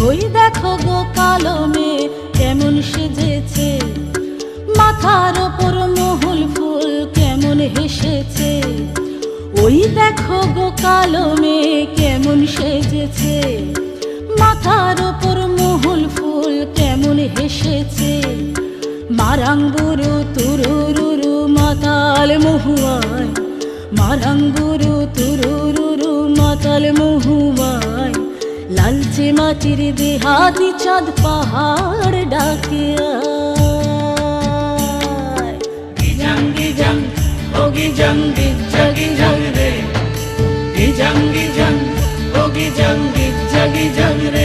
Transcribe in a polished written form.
ওই দেখো গো কালো মেয়ে কেমন সেজেছে, মাথার ওপর মহুল ফুল কেমন হেসেছে। ওই দেখো গো কালো মেয়ে কেমন সেজেছে, মাথার ওপর মহুল ফুল কেমন হেসেছে। মারাঙ্গুরু তুরুরুরু মাতাল মহুয়ায়, মারাঙ্গুরু তুরুরুরু মাতাল মহুয়ায়। লালচে মাটির দেহাতি চাঁদ পাহাড় ডাকে আয়। গিজাং গিজাং ও গিজাং গিজ্জা গিজাং রে, গিজাং গিজাং ও গিজাং গিজ্জা গিজাং রে।